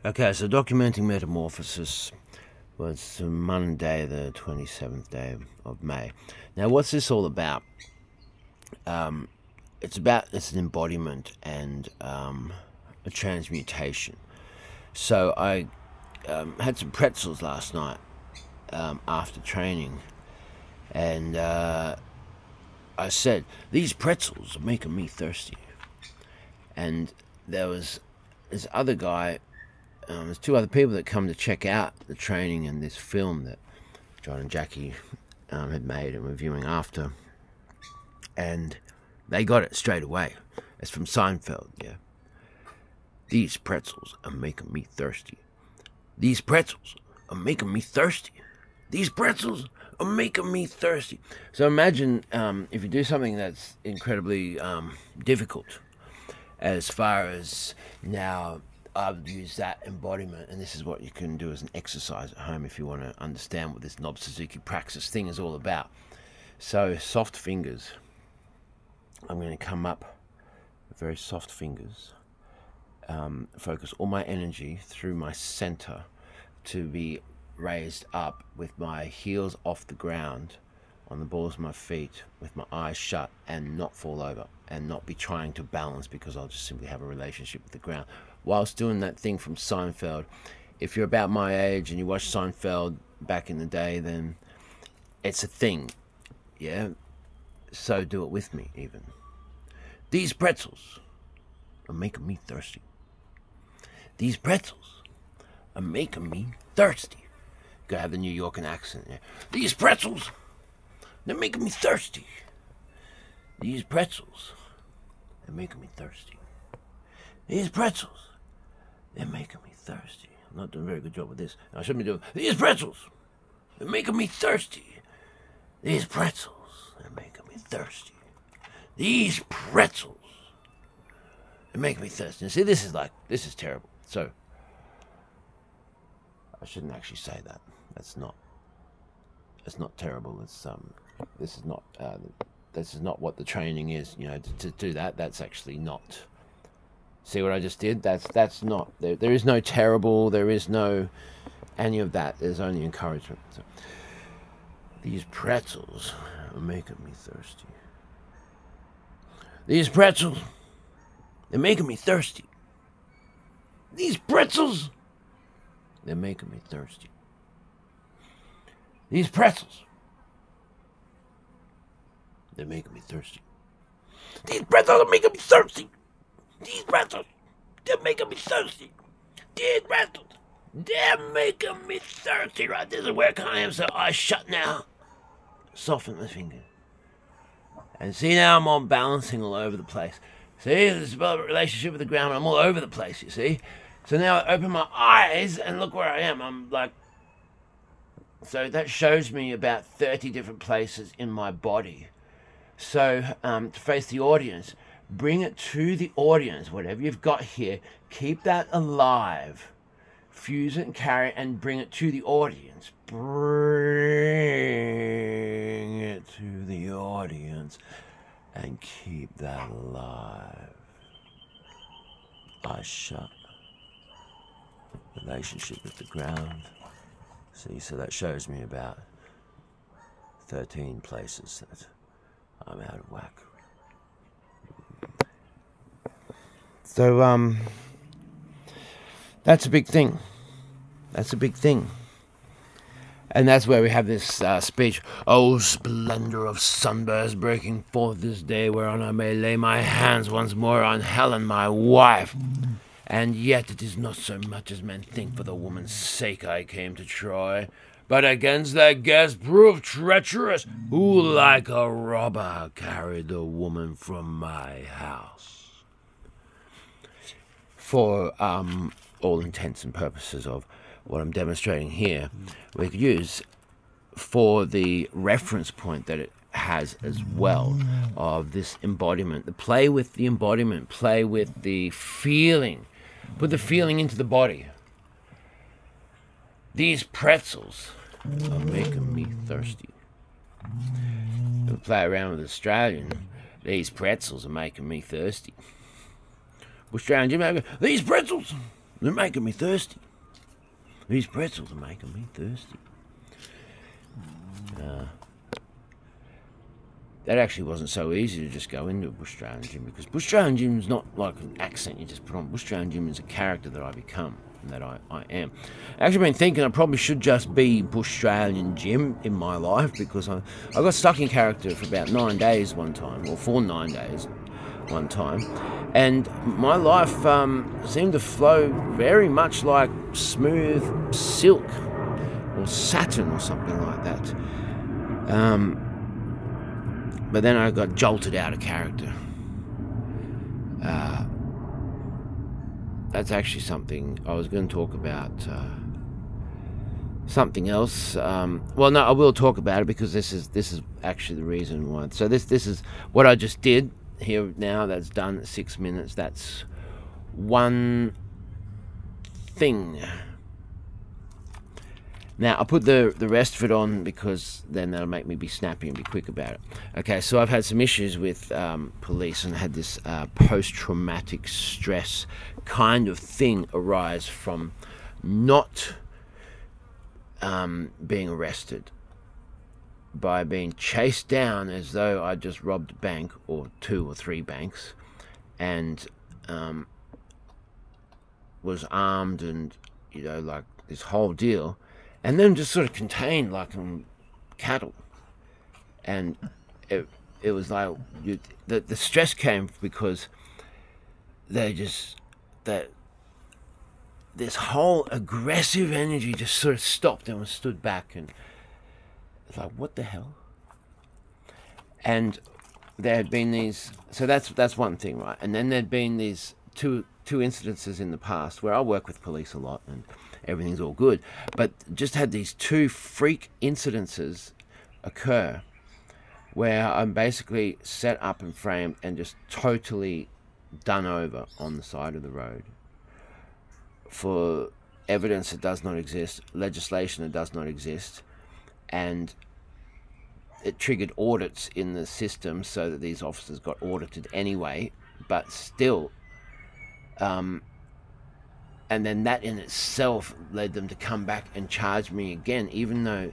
Okay, so documenting Metamorphosis was Monday, the 27th day of May. Now, what's this all about? It's an embodiment and a transmutation. So I had some pretzels last night after training, and I said, these pretzels are making me thirsty. And there was this other guy, there's two other people that come to check out the training and this film that John and Jackie had made and were viewing after. And they got it straight away. It's from Seinfeld, yeah. These pretzels are making me thirsty. These pretzels are making me thirsty. These pretzels are making me thirsty. So imagine if you do something that's incredibly difficult, as far as now, I've used that embodiment, and this is what you can do as an exercise at home if you want to understand what this Nobbs Suzuki Praxis thing is all about. So, soft fingers. I'm going to come up with very soft fingers, focus all my energy through my center to be raised up with my heels off the ground on the balls of my feet with my eyes shut and not fall over and not be trying to balance, because I'll just simply have a relationship with the ground whilst doing that thing from Seinfeld. If you're about my age and you watched Seinfeld back in the day, then it's a thing, yeah? So do it with me, even. These pretzels are making me thirsty. These pretzels are making me thirsty. Gotta have the New Yorker accent, yeah? These pretzels, they're making me thirsty. These pretzels, they're making me thirsty. These pretzels, they're making me thirsty. I'm not doing a very good job with this. I shouldn't be doing. These pretzels, they're making me thirsty. These pretzels, they're making me thirsty. These pretzels, they're making me thirsty. And see, this is terrible. So, I shouldn't actually say that. It's not terrible. It's this is not what the training is. You know, to do that, that's actually not. See what I just did? That's not. There is no terrible. There is no any of that. There's only encouragement. So, these pretzels are making me thirsty. These pretzels, they're making me thirsty. These pretzels, they're making me thirsty. These pretzels, they're making me thirsty. These pretzels are making me thirsty. These pretzels, they're making me thirsty. These pretzels, they're making me thirsty. Right, this is where I am, so eyes shut now. Soften my finger. And see, now I'm all balancing all over the place. See, there's a relationship with the ground. I'm all over the place, you see. So now I open my eyes and look where I am. I'm like... So that shows me about 30 different places in my body. So to face the audience, bring it to the audience. Whatever you've got here, keep that alive. Fuse it and carry it and bring it to the audience. Bring it to the audience and keep that alive. Eyes shut. Relationship with the ground. See, so that shows me about 13 places that I'm out of whack. So, that's a big thing. That's a big thing. And that's where we have this speech. Oh, splendor of sunburst breaking forth this day, whereon I may lay my hands once more on Helen, my wife. And yet it is not so much as men think, for the woman's sake I came to Troy. But against that guest proved treacherous, who like a robber carried the woman from my house. For all intents and purposes of what I'm demonstrating here, we could use for the reference point that it has as well of this embodiment. The play with the embodiment, play with the feeling. Put the feeling into the body. These pretzels are making me thirsty. We play around with Australian. These pretzels are making me thirsty. Australian Jim, these pretzels They're making me thirsty. These pretzels are making me thirsty. That actually wasn't so easy to just go into a Bush Australian gym, because Bush Australian gym is not like an accent you just put on. Bush Australian gym is a character that I become, and that I am. I've actually been thinking I probably should just be Bush Australian Jim in my life, because I got stuck in character for about 9 days one time, or for 9 days one time, and my life seemed to flow very much like smooth silk or satin or something like that. But then I got jolted out of character. That's actually something I was going to talk about. Something else. Well, no, I will talk about it, because this is actually the reason why. So this is what I just did here now. That's done 6 minutes. That's one thing. Now, I'll put the rest of it on, because then that'll make me be snappy and be quick about it. Okay, so I've had some issues with police, and had this post-traumatic stress kind of thing arise from not being arrested, by being chased down as though I just robbed a bank, or 2 or 3 banks, and was armed, and, you know, like this whole deal. And then just sort of contained like cattle. And it was like, the stress came because this whole aggressive energy just sort of stopped and stood back, and it's like, what the hell? And there had been these, so that's one thing, right? And then there'd been these two incidences in the past where I work with police a lot, and everything's all good, but just had these 2 freak incidences occur where I'm basically set up and framed and just totally done over on the side of the road for evidence that does not exist, legislation that does not exist, and it triggered audits in the system, so that these officers got audited anyway, but still and then that in itself led them to come back and charge me again, even though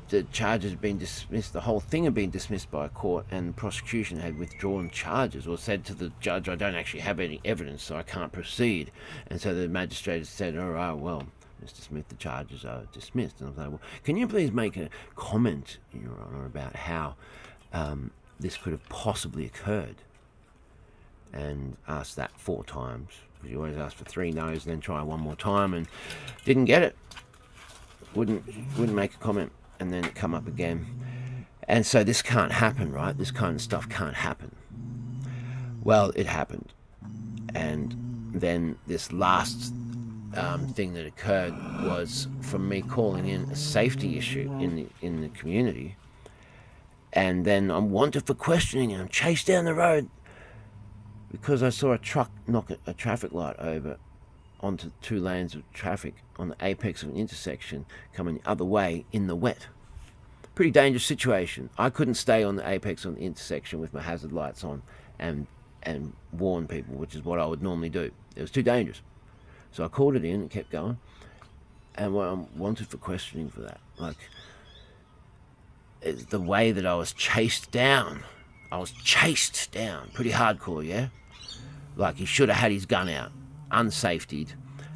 the charges had been dismissed. The whole thing had been dismissed by a court, and the prosecution had withdrawn charges, or said to the judge, I don't actually have any evidence, so I can't proceed. And so the magistrate said, all right, well, Mr. Smith, the charges are dismissed. And I was like, well, can you please make a comment, Your Honour, about how this could have possibly occurred? And asked that 4 times. You always ask for 3 no's, and then try one more time, and didn't get it. Wouldn't make a comment, and then come up again. And so this can't happen, right? This kind of stuff can't happen. Well, it happened. And then this last thing that occurred was from me calling in a safety issue in the community, and then I'm wanted for questioning, and I'm chased down the road because I saw a truck knock a traffic light over onto 2 lanes of traffic on the apex of an intersection coming the other way in the wet. Pretty dangerous situation. I couldn't stay on the apex of the intersection with my hazard lights on and warn people, which is what I would normally do. It was too dangerous. So I called it in and kept going, and I'm wanted for questioning for that. Like, it's the way that I was chased down. I was chased down. Pretty hardcore, yeah? Like, he should have had his gun out, unsafetied,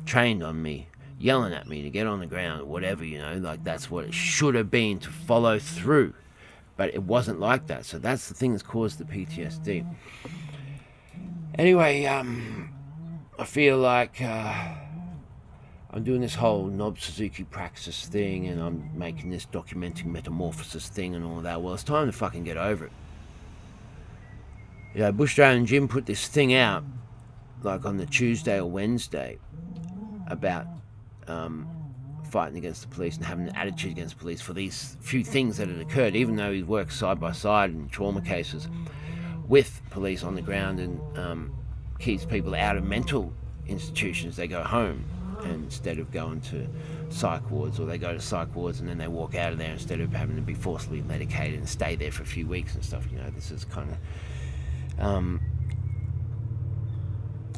trained on me, yelling at me to get on the ground or whatever, you know? Like, that's what it should have been, to follow through. But it wasn't like that. So that's the thing that's caused the PTSD. Anyway, I feel like I'm doing this whole Nobbs Suzuki Praxis thing, and I'm making this documenting Metamorphosis thing and all that. Well, it's time to fucking get over it. You know, Bush Australian Jim put this thing out, like on the Tuesday or Wednesday, about fighting against the police and having an attitude against the police for these few things that had occurred, even though he works side by side in trauma cases with police on the ground, and keeps people out of mental institutions. They go home instead of going to psych wards, or they go to psych wards and then they walk out of there instead of having to be forcibly medicated and stay there for a few weeks and stuff. You know, this is kind of and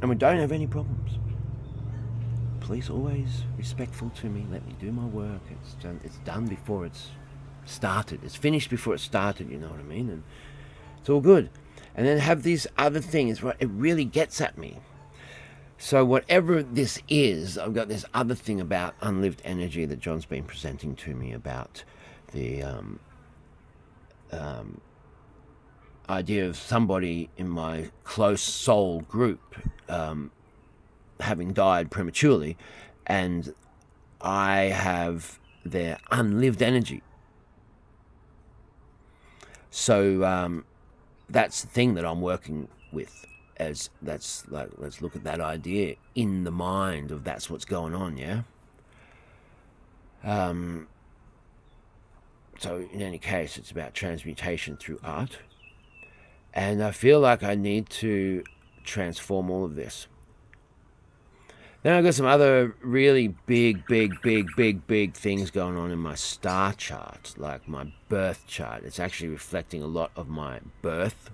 we don't have any problems. police always respectful to me, let me do my work. It's done before it's started. It's finished before it started, you know what I mean? And it's all good. And then have these other things, right? It really gets at me. So whatever this is, I've got this other thing about unlived energy that John's been presenting to me about the idea of somebody in my close soul group having died prematurely, and I have their unlived energy. So that's the thing that I'm working with, as that's like, let's look at that idea in the mind of that's what's going on, yeah? So in any case, it's about transmutation through art. And I feel like I need to transform all of this. Then I've got some other really big things going on in my star chart, like my birth chart. It's actually reflecting a lot of my birth.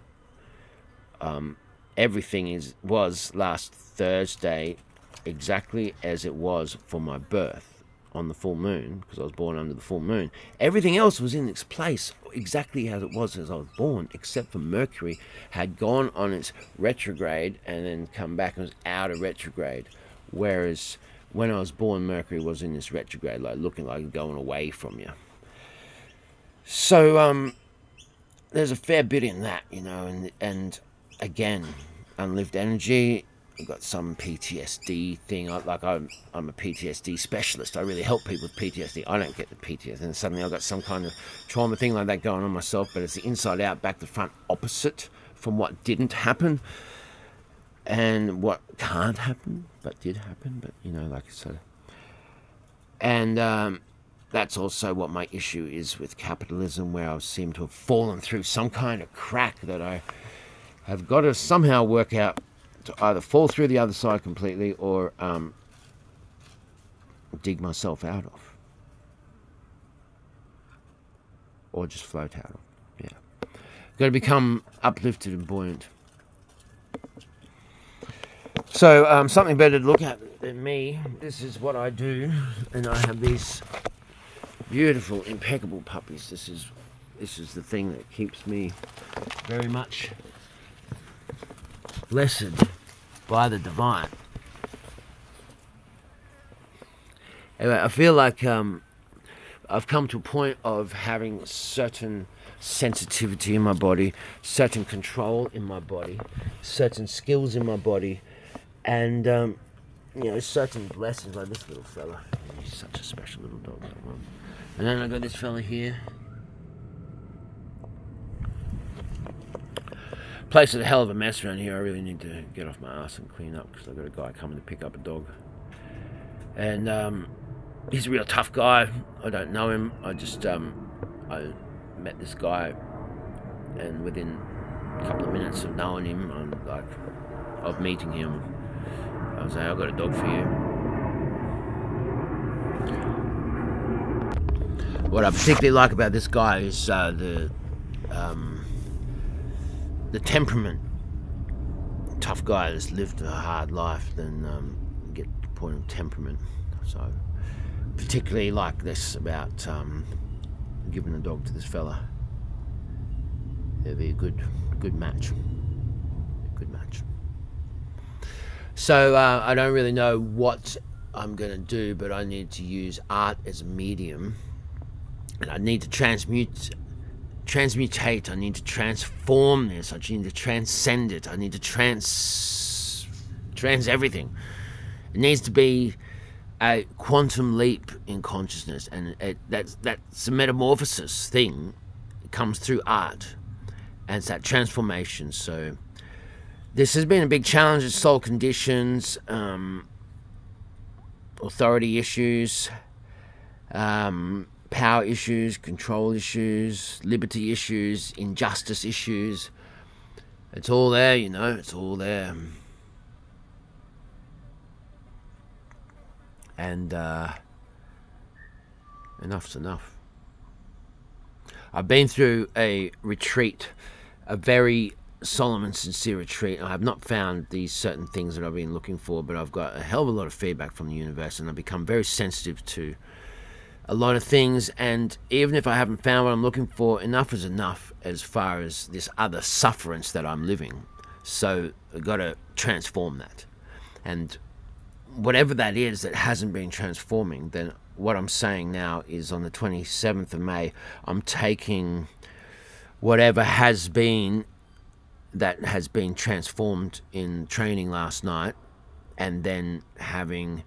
Everything was last Thursday exactly as it was for my birth on the full moon, because I was born under the full moon. Everything else was in its place exactly as it was as I was born, except for Mercury had gone on its retrograde and then come back and was out of retrograde. Whereas when I was born, Mercury was in this retrograde, like looking like going away from you. So there's a fair bit in that, you know, and again, unlived energy. I've got some PTSD thing. I'm a PTSD specialist. I really help people with PTSD. I don't get the PTSD, and suddenly I've got some kind of trauma thing like that going on myself, but it's the inside out, back to front, opposite from what didn't happen. And what can't happen, but did happen, but, you know, like I said. And that's also what my issue is with capitalism, where I seem to have fallen through some kind of crack that I have got to somehow work out to either fall through the other side completely or dig myself out of. Or just float out of, yeah. Got to become uplifted and buoyant. So, something better to look at than me. This is what I do, and I have these beautiful, impeccable puppies. This is the thing that keeps me very much blessed by the divine. Anyway, I feel like I've come to a point of having certain sensitivity in my body, certain control in my body, certain skills in my body, and you know, certain blessings, like this little fella. He's such a special little dog. And then I got this fella here. Place is a hell of a mess around here. I really need to get off my ass and clean up, because I've got a guy coming to pick up a dog. And he's a real tough guy. I don't know him. I just I met this guy, and within a couple of minutes of knowing him, of meeting him, I was like, I've got a dog for you. What I particularly like about this guy is the temperament. Tough guy that's lived a hard life, then get to the point of temperament. So particularly like this about giving a dog to this fella. It'd be a good match. Good match. So I don't really know what I'm going to do, but I need to use art as a medium, and I need to transmutate, I need to transform this, I need to transcend it, I need to trans everything. It needs to be a quantum leap in consciousness, and that's a metamorphosis thing. It comes through art, and it's that transformation. So this has been a big challenge. It's soul conditions, authority issues, power issues, control issues, liberty issues, injustice issues. It's all there, you know, it's all there. And enough's enough. I've been through a retreat, a very solemn and sincere retreat. I have not found these certain things that I've been looking for, but I've got a hell of a lot of feedback from the universe, and I've become very sensitive to a lot of things. And even if I haven't found what I'm looking for, enough is enough as far as this other sufferance that I'm living. So I've got to transform that. And whatever that is that hasn't been transforming, then what I'm saying now is on the 27th of May, I'm taking whatever has been that has been transformed in training last night, and then having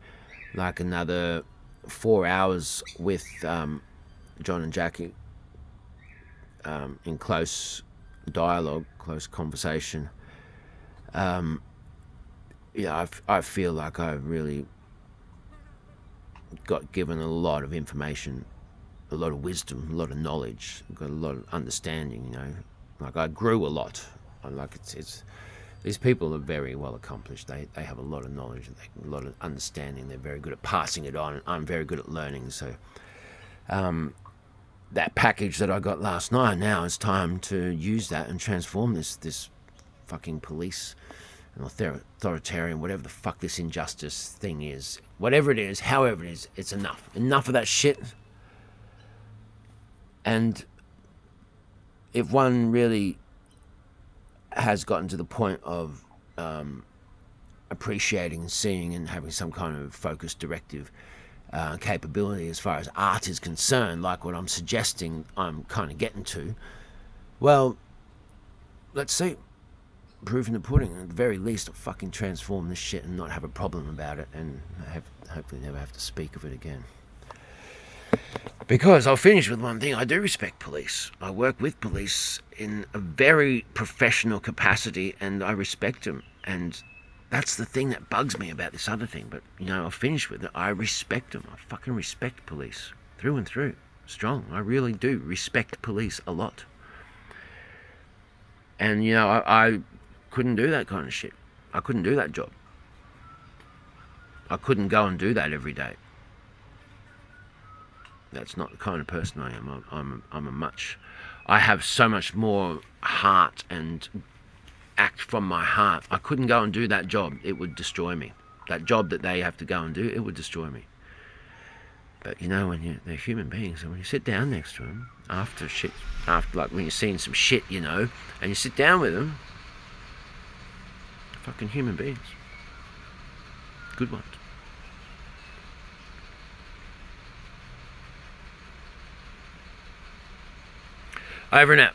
like another 4 hours with John and Jackie in close dialogue, close conversation. Yeah, I feel like I really got given a lot of information, a lot of wisdom, a lot of knowledge, got a lot of understanding, you know. Like I grew a lot. Like it's these people are very well accomplished. They have a lot of knowledge, a lot of understanding. They're very good at passing it on. I'm very good at learning. So that package that I got last night, now it's time to use that and transform this fucking police and authoritarian, whatever the fuck this injustice thing is. Whatever it is, however it is, it's enough. Enough of that shit. And if one really has gotten to the point of appreciating and seeing and having some kind of focused directive capability as far as art is concerned, like what I'm suggesting I'm kind of getting to, well, let's see. Proof in the pudding. At the very least, I'll fucking transform this shit and not have a problem about it, and hopefully never have to speak of it again. Because I'll finish with one thing. I do respect police. I work with police in a very professional capacity, and I respect them. And that's the thing that bugs me about this other thing. But, you know, I'll finish with it. I respect them. I fucking respect police. Through and through. Strong. I really do respect police a lot. And, you know, I couldn't do that kind of shit. I couldn't do that job. I couldn't go and do that every day. That's not the kind of person I am. I have so much more heart and act from my heart. I couldn't go and do that job. It would destroy me. That job that they have to go and do, it would destroy me. But you know, when they're human beings, and when you sit down next to them after like when you're seeing some shit, you know, and you sit down with them, fucking human beings. Good ones. Over and out.